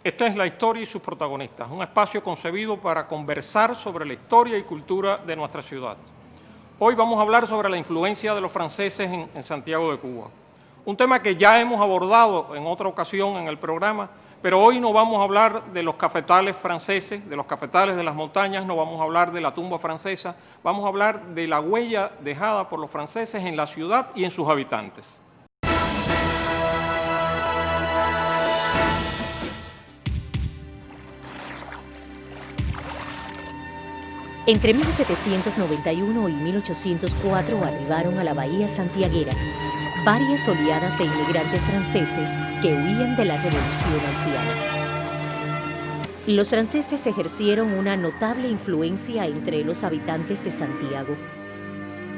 Esta es la historia y sus protagonistas, un espacio concebido para conversar sobre la historia y cultura de nuestra ciudad. Hoy vamos a hablar sobre la influencia de los franceses en Santiago de Cuba, un tema que ya hemos abordado en otra ocasión en el programa, pero hoy no vamos a hablar de los cafetales franceses, de los cafetales de las montañas, no vamos a hablar de la tumba francesa, vamos a hablar de la huella dejada por los franceses en la ciudad y en sus habitantes. Entre 1791 y 1804 arribaron a la bahía santiaguera varias oleadas de inmigrantes franceses que huían de la Revolución haitiana. Los franceses ejercieron una notable influencia entre los habitantes de Santiago.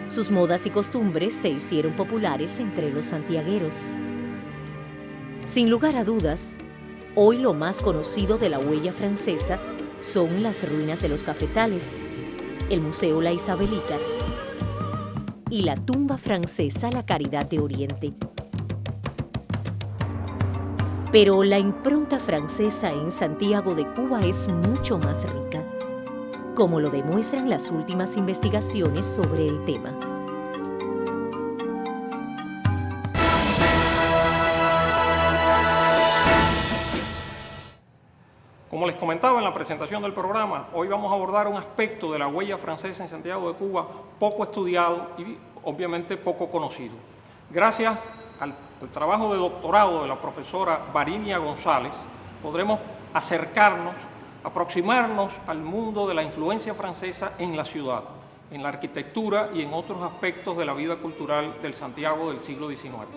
Sus modas y costumbres se hicieron populares entre los santiagueros. Sin lugar a dudas, hoy lo más conocido de la huella francesa son las ruinas de los cafetales, el Museo La Isabelita y la tumba francesa La Caridad de Oriente. Pero la impronta francesa en Santiago de Cuba es mucho más rica, como lo demuestran las últimas investigaciones sobre el tema. Como les comentaba en la presentación del programa, hoy vamos a abordar un aspecto de la huella francesa en Santiago de Cuba poco estudiado y obviamente poco conocido. Gracias al trabajo de doctorado de la profesora Varinia González, podremos acercarnos, aproximarnos al mundo de la influencia francesa en la ciudad, en la arquitectura y en otros aspectos de la vida cultural del Santiago del siglo XIX.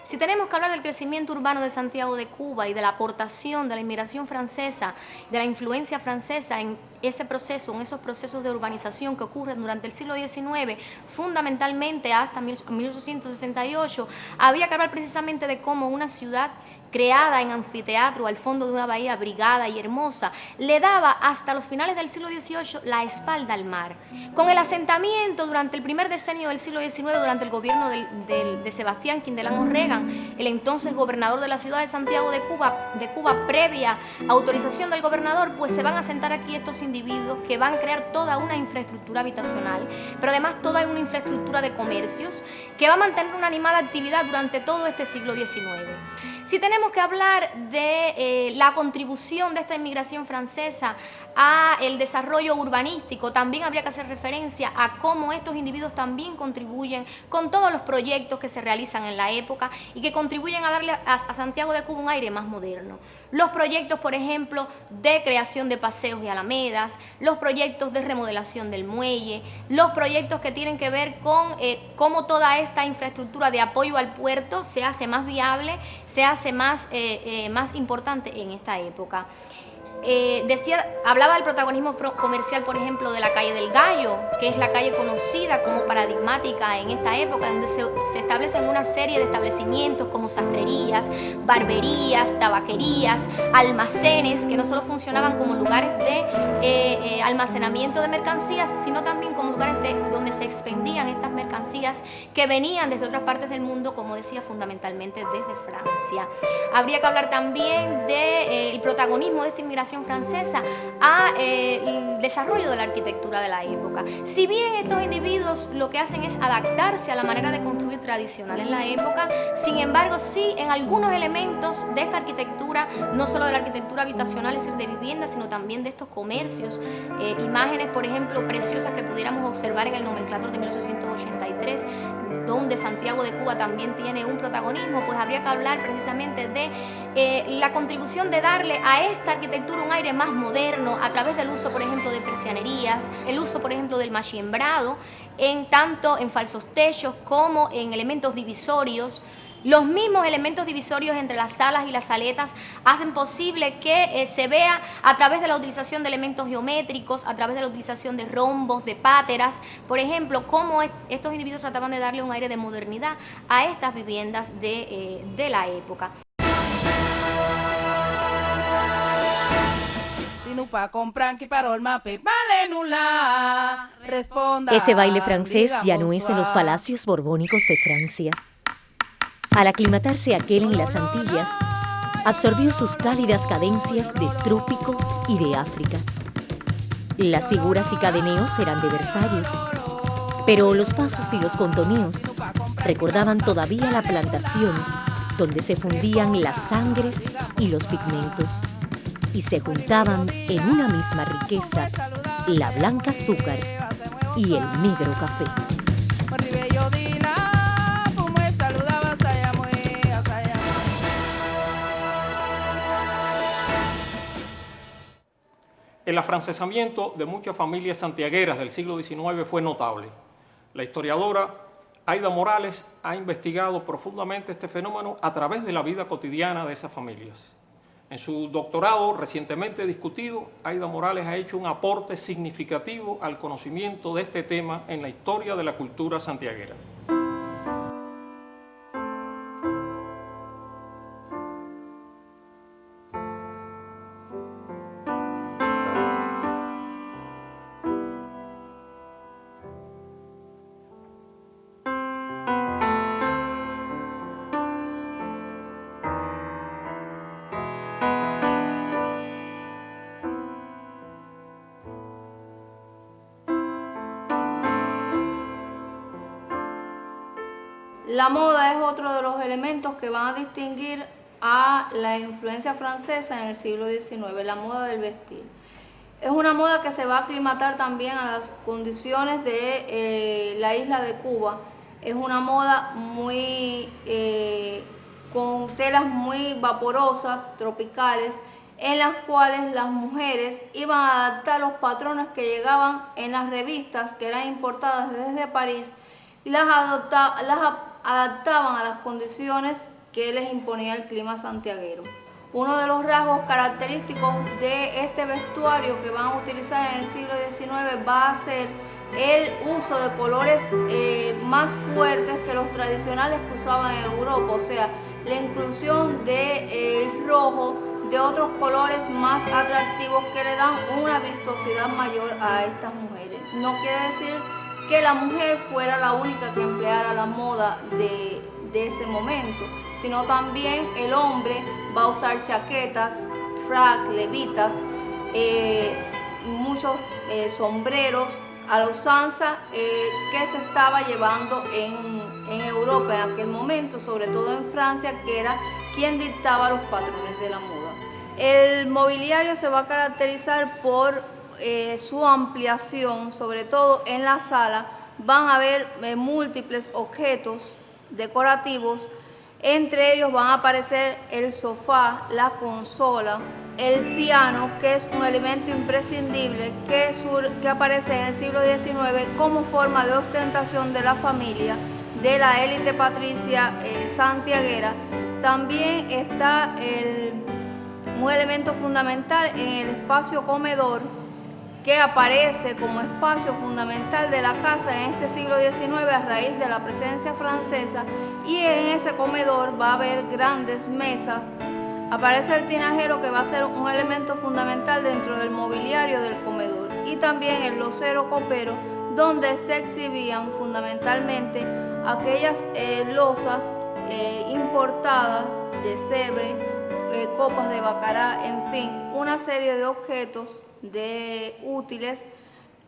Si tenemos que hablar del crecimiento urbano de Santiago de Cuba y de la aportación de la inmigración francesa, de la influencia francesa en ese proceso, en esos procesos de urbanización que ocurren durante el siglo XIX, fundamentalmente hasta 1868, habría que hablar precisamente de cómo una ciudad creada en anfiteatro al fondo de una bahía abrigada y hermosa, le daba hasta los finales del siglo XVIII la espalda al mar. Con el asentamiento durante el primer decenio del siglo XIX, durante el gobierno de Sebastián Quindelán Orregan, el entonces gobernador de la ciudad de Santiago de Cuba, previa autorización del gobernador, pues se van a asentar aquí estos individuos que van a crear toda una infraestructura habitacional, pero además toda una infraestructura de comercios que va a mantener una animada actividad durante todo este siglo XIX. Si tenemos que hablar de la contribución de esta inmigración francesa a el desarrollo urbanístico, también habría que hacer referencia a cómo estos individuos también contribuyen con todos los proyectos que se realizan en la época y que contribuyen a darle a Santiago de Cuba un aire más moderno. Los proyectos, por ejemplo, de creación de paseos y alamedas, los proyectos de remodelación del muelle, los proyectos que tienen que ver con cómo toda esta infraestructura de apoyo al puerto se hace más viable, se hace más importante en esta época. Hablaba del protagonismo comercial, por ejemplo, de la calle del Gallo, que es la calle conocida como paradigmática en esta época, donde se establecen una serie de establecimientos como sastrerías, barberías, tabaquerías, almacenes, que no solo funcionaban como lugares de almacenamiento de mercancías, sino también como lugares donde se expendían estas mercancías que venían desde otras partes del mundo, como decía, fundamentalmente desde Francia. Habría que hablar también del protagonismo de esta inmigración francesa al desarrollo de la arquitectura de la época. Si bien estos individuos lo que hacen es adaptarse a la manera de construir tradicional en la época, sin embargo sí en algunos elementos de esta arquitectura, no solo de la arquitectura habitacional, es decir, de vivienda, sino también de estos comercios, imágenes por ejemplo preciosas que pudiéramos observar en el nomenclátor de 1883, donde Santiago de Cuba también tiene un protagonismo, pues habría que hablar precisamente de la contribución de darle a esta arquitectura un aire más moderno a través del uso, por ejemplo, de persianerías, el uso, por ejemplo, del machiembrado, tanto en falsos techos como en elementos divisorios, Los mismos elementos divisorios entre las salas y las saletas hacen posible que se vea a través de la utilización de elementos geométricos, a través de la utilización de rombos, de páteras, por ejemplo, cómo estos individuos trataban de darle un aire de modernidad a estas viviendas de la época. Ese baile francés ya no es de los palacios borbónicos de Francia. Al aclimatarse aquel en las Antillas, absorbió sus cálidas cadencias de trópico y de África. Las figuras y cadeneos eran de Versalles, pero los pasos y los contoneos recordaban todavía la plantación donde se fundían las sangres y los pigmentos y se juntaban en una misma riqueza la blanca azúcar y el negro café. El afrancesamiento de muchas familias santiagueras del siglo XIX fue notable. La historiadora Aida Morales ha investigado profundamente este fenómeno a través de la vida cotidiana de esas familias. En su doctorado recientemente discutido, Aida Morales ha hecho un aporte significativo al conocimiento de este tema en la historia de la cultura santiaguera. La moda es otro de los elementos que van a distinguir a la influencia francesa en el siglo XIX, la moda del vestir. Es una moda que se va a aclimatar también a las condiciones de la isla de Cuba. Es una moda muy con telas muy vaporosas, tropicales, en las cuales las mujeres iban a adaptar los patrones que llegaban en las revistas que eran importadas desde París y las adaptaban a las condiciones que les imponía el clima santiaguero. Uno de los rasgos característicos de este vestuario que van a utilizar en el siglo XIX va a ser el uso de colores más fuertes que los tradicionales que usaban en Europa, o sea, la inclusión del rojo, de otros colores más atractivos que le dan una vistosidad mayor a estas mujeres. No quiere decir que la mujer fuera la única que empleara la moda de ese momento, sino también el hombre va a usar chaquetas, frac, levitas, muchos sombreros a la usanza que se estaba llevando en Europa en aquel momento, sobre todo en Francia, que era quien dictaba los patrones de la moda. El mobiliario se va a caracterizar por su ampliación, sobre todo en la sala. Van a haber múltiples objetos decorativos, entre ellos van a aparecer el sofá, la consola, el piano, que es un elemento imprescindible que aparece en el siglo XIX como forma de ostentación de la familia, de la élite patricia santiaguera. También está un elemento fundamental en el espacio comedor, que aparece como espacio fundamental de la casa en este siglo XIX a raíz de la presencia francesa, y en ese comedor va a haber grandes mesas. Aparece el tinajero, que va a ser un elemento fundamental dentro del mobiliario del comedor, y también el losero copero, donde se exhibían fundamentalmente aquellas losas importadas de Sevres, copas de bacará, en fin, una serie de objetos útiles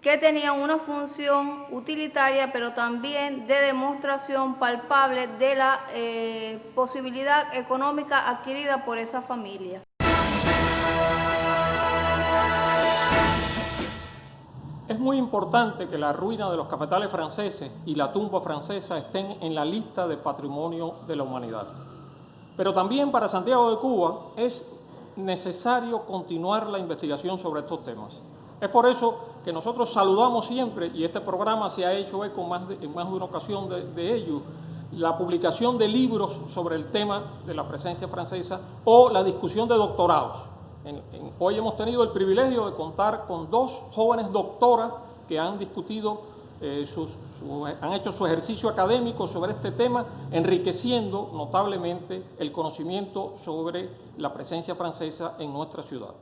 que tenían una función utilitaria, pero también de demostración palpable de la posibilidad económica adquirida por esa familia. Es muy importante que la ruina de los cafetales franceses y la tumba francesa estén en la lista de patrimonio de la humanidad. Pero también para Santiago de Cuba es necesario continuar la investigación sobre estos temas. Es por eso que nosotros saludamos siempre, y este programa se ha hecho eco en más de una ocasión de ello, la publicación de libros sobre el tema de la presencia francesa o la discusión de doctorados. Hoy hemos tenido el privilegio de contar con 2 jóvenes doctoras que han discutido, han hecho su ejercicio académico sobre este tema, enriqueciendo notablemente el conocimiento sobre la presencia francesa en nuestra ciudad.